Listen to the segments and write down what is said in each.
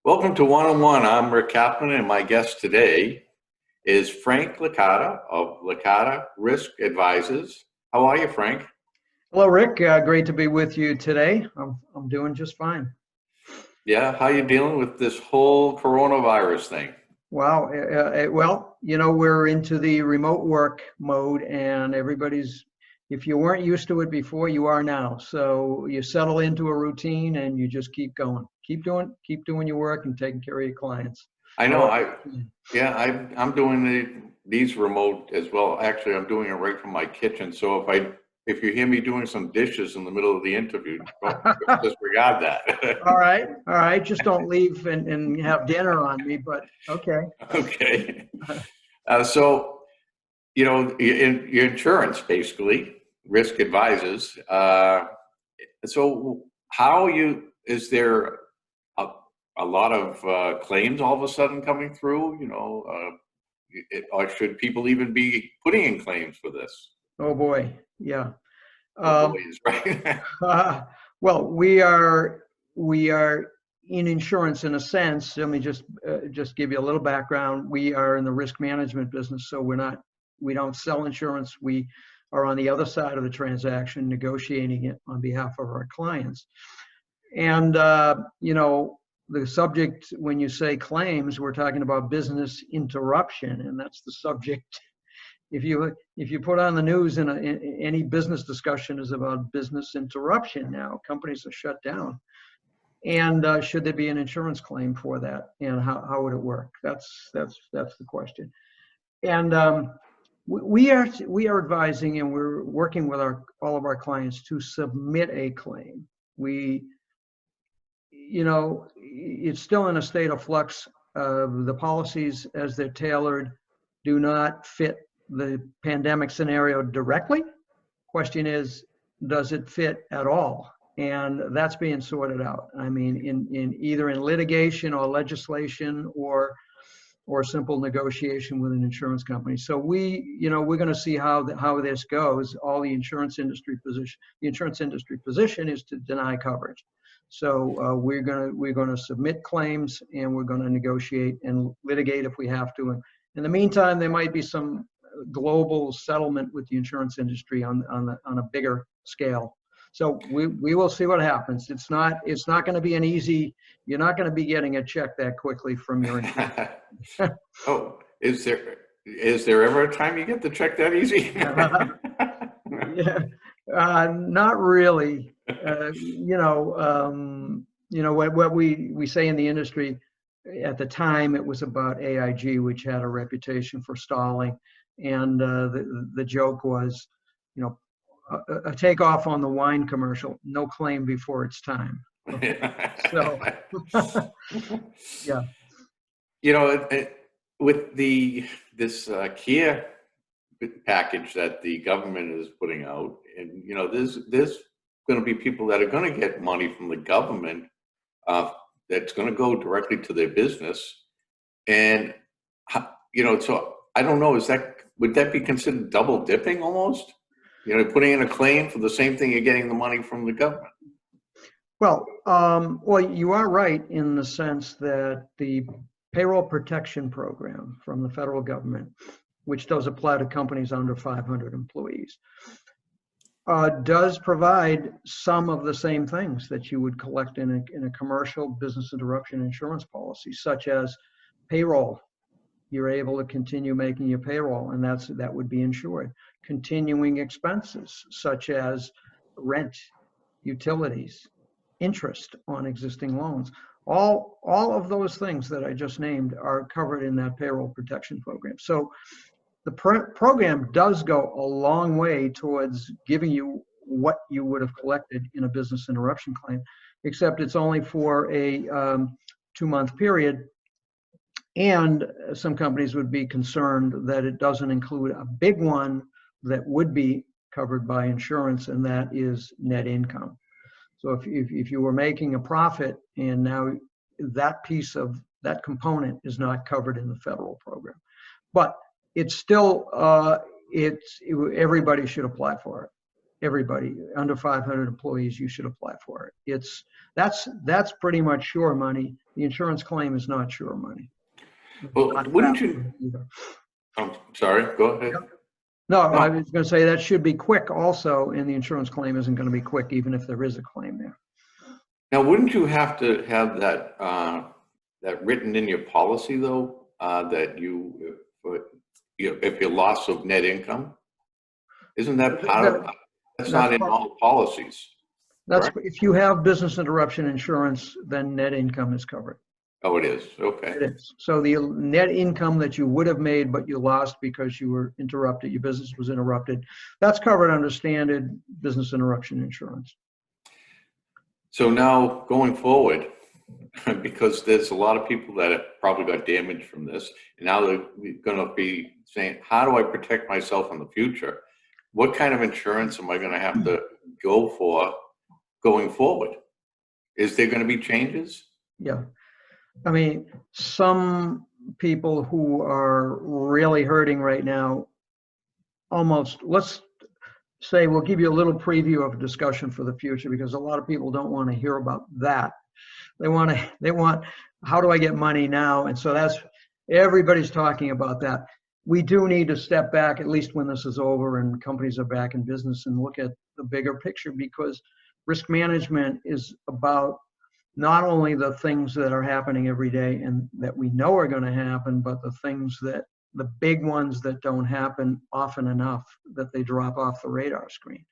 Welcome to One-on-One. I'm Rick Kaplan, and my guest today is Frank Licata of Licata Risk Advisors. How are you, Frank? Hello, Rick. Great to be with you today. I'm doing just fine. Yeah, how you dealing with this whole coronavirus thing? Wow. Well, we're into the remote work mode, and if you weren't used to it before, you are now. So you settle into a routine, and you just keep going. Keep doing your work and taking care of your clients. I know. I'm doing these remote as well. Actually, I'm doing it right from my kitchen. So if you hear me doing some dishes in the middle of the interview, don't disregard that. All right. Just don't leave and have dinner on me. But okay. Okay. So your insurance, basically, risk advisors. So is there a lot of claims all of a sudden coming through, or should people even be putting in claims for this? Oh boy. Yeah. Boys, right? Well, we are in insurance in a sense. Let me just give you a little background. We are in the risk management business, so we don't sell insurance. We are on the other side of the transaction, negotiating it on behalf of our clients. And the subject, when you say claims, we're talking about business interruption, and that's the subject. If you put on the news and any business discussion is about business interruption now, companies are shut down. And should there be an insurance claim for that, and how would it work? That's the question. And we are advising, and we're working with all of our clients to submit a claim. It's still in a state of flux. The policies, as they're tailored, do not fit the pandemic scenario directly. Question is, does it fit at all? And that's being sorted out. I mean, in either in litigation or legislation or simple negotiation with an insurance company. So we're going to see how this goes. All the insurance industry position is to deny coverage. So we're going to submit claims, and we're going to negotiate and litigate if we have to. And in the meantime, there might be some global settlement with the insurance industry on a bigger scale. So we will see what happens. It's not going to be an easy. You're not going to be getting a check that quickly from your insurance. Oh, is there ever a time you get the check that easy? Yeah, not really. What we say in the industry. At the time, it was about AIG, which had a reputation for stalling, and the joke was, a takeoff on the wine commercial, no claim before it's time. So, yeah. With this care package that the government is putting out, and there's going to be people that are going to get money from the government that's going to go directly to their business, and so I don't know, would that be considered double dipping almost? Putting in a claim for the same thing you're getting the money from the government. Well, you are right in the sense that the payroll protection program from the federal government, which does apply to companies under 500 employees, does provide some of the same things that you would collect in a commercial business interruption insurance policy, such as payroll. You're able to continue making your payroll, and that would be insured. Continuing expenses, such as rent, utilities, interest on existing loans. All of those things that I just named are covered in that payroll protection program. So the program does go a long way towards giving you what you would have collected in a business interruption claim, except it's only for a 2-month period. And some companies would be concerned that it doesn't include a big one that would be covered by insurance, and that is net income. So if you were making a profit, and now that piece of that component is not covered in the federal program, but it's still everybody should apply for it. everybody under 500 employees, you should apply for it. That's pretty much sure money. The insurance claim is not sure money. Well, Not wouldn't fast you, either. I'm sorry, go ahead. No, I No. was going to say that should be quick also, and the insurance claim isn't going to be quick, even if there is a claim there. Now, wouldn't you have to have that, that written in your policy though, that if your loss of net income? Isn't that part of, that's That's not in all policies, That's correct? if you have business interruption insurance, then net income is covered. Oh, it is, okay. It is. So the net income that you would have made, but you lost because you were interrupted, your business was interrupted, that's covered under standard business interruption insurance. So now, going forward, because there's a lot of people that have probably got damaged from this, and now they're gonna be saying, how do I protect myself in the future? What kind of insurance am I gonna have to go for going forward? Is there gonna be changes? Yeah. I mean, some people who are really hurting right now, almost, let's say we'll give you a little preview of a discussion for the future, because a lot of people don't want to hear about that. They want, how do I get money now? And so everybody's talking about that. We do need to step back, at least when this is over and companies are back in business, and look at the bigger picture, because risk management is about not only the things that are happening every day and that we know are going to happen, but the big ones that don't happen often enough that they drop off the radar screen.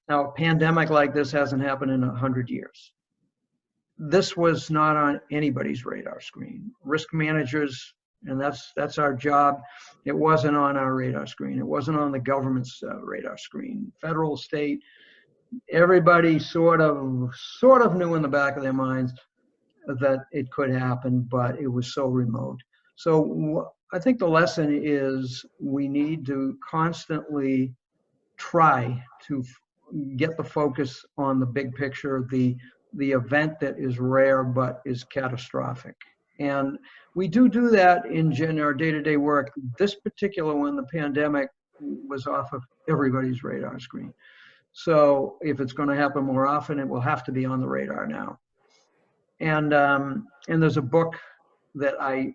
Now, a pandemic like this hasn't happened in 100 years. This was not on anybody's radar screen. Risk managers, and that's our job. It wasn't on our radar screen. It wasn't on the government's radar screen. Federal, state, everybody sort of knew in the back of their minds that it could happen, but it was so remote. So I think the lesson is we need to constantly try to get the focus on the big picture, the event that is rare but is catastrophic. And we do that in our day-to-day work. This particular one, the pandemic, was off of everybody's radar screen. So if it's going to happen more often, it will have to be on the radar now. And there's a book that I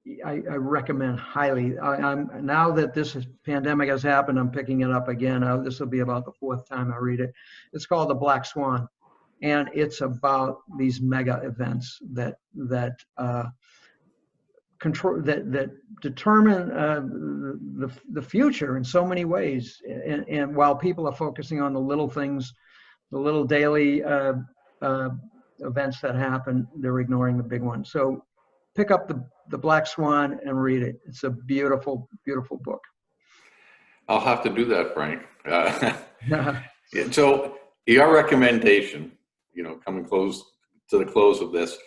recommend highly. Now that this pandemic has happened, I'm picking it up again. This will be about the 4th time I read it. It's called The Black Swan, and it's about these mega events that determine the future in so many ways. And while people are focusing on the little things, the little daily events that happen, they're ignoring the big ones. So pick up the Black Swan and read it. It's a beautiful, beautiful book. I'll have to do that, Frank. So your recommendation, coming close to the close of this,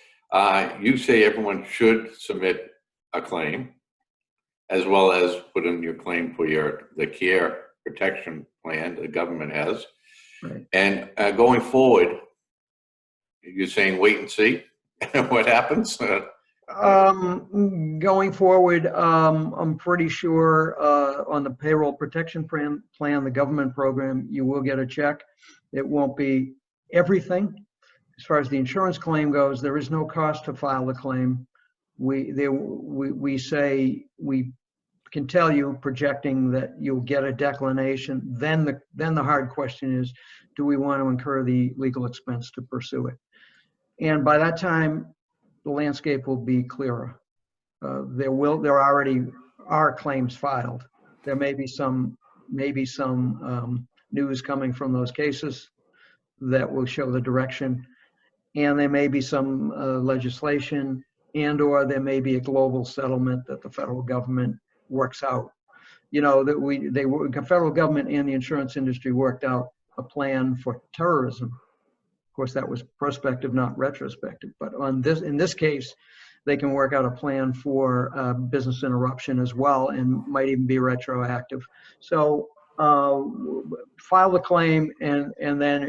you say everyone should submit a claim, as well as put in your claim for the care protection plan the government has. Right. And going forward, you're saying wait and see what happens? Going forward, I'm pretty sure on the payroll protection plan, the government program, you will get a check. It won't be everything. As far as the insurance claim goes, there is no cost to file the claim. We can tell you, projecting that you'll get a declination. Then the hard question is, do we want to incur the legal expense to pursue it? And by that time, the landscape will be clearer. There already are claims filed. There may be some news coming from those cases that will show the direction, and there may be some legislation, and/or there may be a global settlement that the federal government works out. The federal government and the insurance industry worked out a plan for terrorism. Of course, that was prospective, not retrospective. But in this case, they can work out a plan for business interruption as well, and might even be retroactive. So file the claim, and then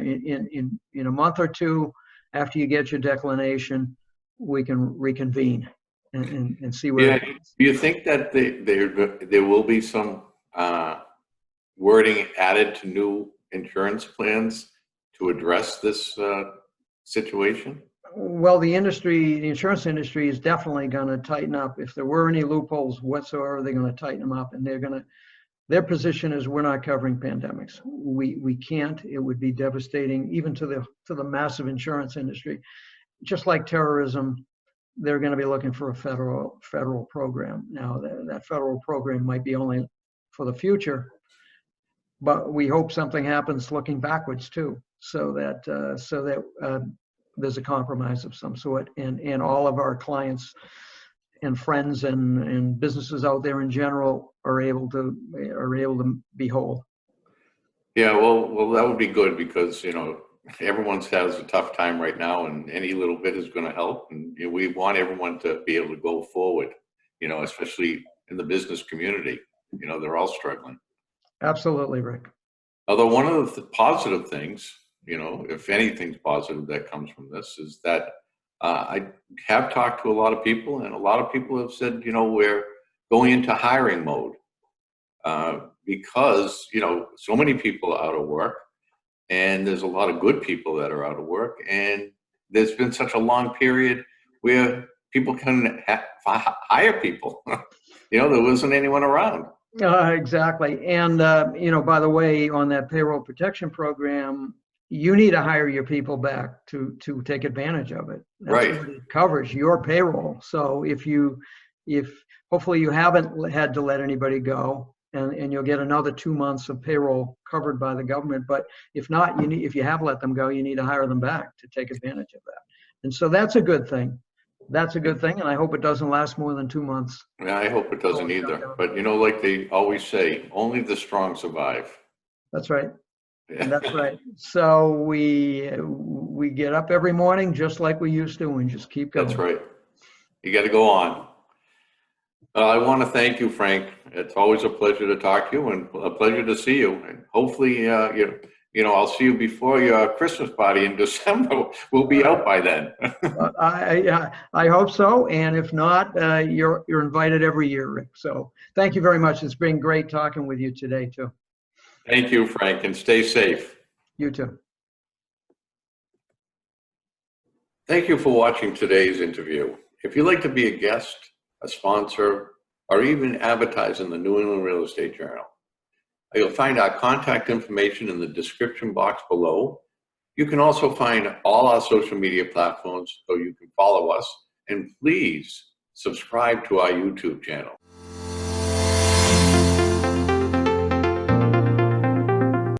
in a month or two, after you get your declination, we can reconvene and see where. Yeah. Do you think that there will be some wording added to new insurance plans to address this situation? Well, the insurance industry is definitely going to tighten up. If there were any loopholes whatsoever, they're going to tighten them up, and their position is we're not covering pandemics. We can't. It would be devastating even to the massive insurance industry. Just like terrorism, they're going to be looking for a federal program. Now, that federal program might be only for the future, but we hope something happens looking backwards too, so that there's a compromise of some sort, and all of our clients and friends and businesses out there in general are able to be whole. Yeah, well, that would be good, because everyone has a tough time right now, and any little bit is going to help. And we want everyone to be able to go forward, especially in the business community. They're all struggling. Absolutely, Rick. Although one of the positive things, if anything's positive that comes from this, is that I have talked to a lot of people, and a lot of people have said, we're going into hiring mode because, so many are out of work, and there's a lot of good people that are out of work. And there's been such a long period where people can hire people. There wasn't anyone around. Exactly. And, by the way, on that payroll protection program, you need to hire your people back to take advantage of it. That's Right. what it covers, your payroll. So if hopefully you haven't had to let anybody go, and you'll get another 2 months of payroll covered by the government. But if not, if you have let them go, you need to hire them back to take advantage of that. And so that's a good thing. That's a good thing, and I hope it doesn't last more than 2 months. Yeah, I hope it doesn't either. But like they always say, only the strong survive. That's right. Yeah. That's right. So we get up every morning just like we used to, and just keep going. That's right. You got to go on. I want to thank you, Frank. It's always a pleasure to talk to you, and a pleasure to see you. And hopefully, I'll see you before your Christmas party in December. We'll be out by then. I hope so. And if not, you're invited every year, Rick. So thank you very much. It's been great talking with you today, too. Thank you, Frank, and stay safe. You too. Thank you for watching today's interview. If you'd like to be a guest, a sponsor, or even advertise in the New England Real Estate Journal, you'll find our contact information in the description box below. You can also find all our social media platforms so you can follow us, and please subscribe to our YouTube channel.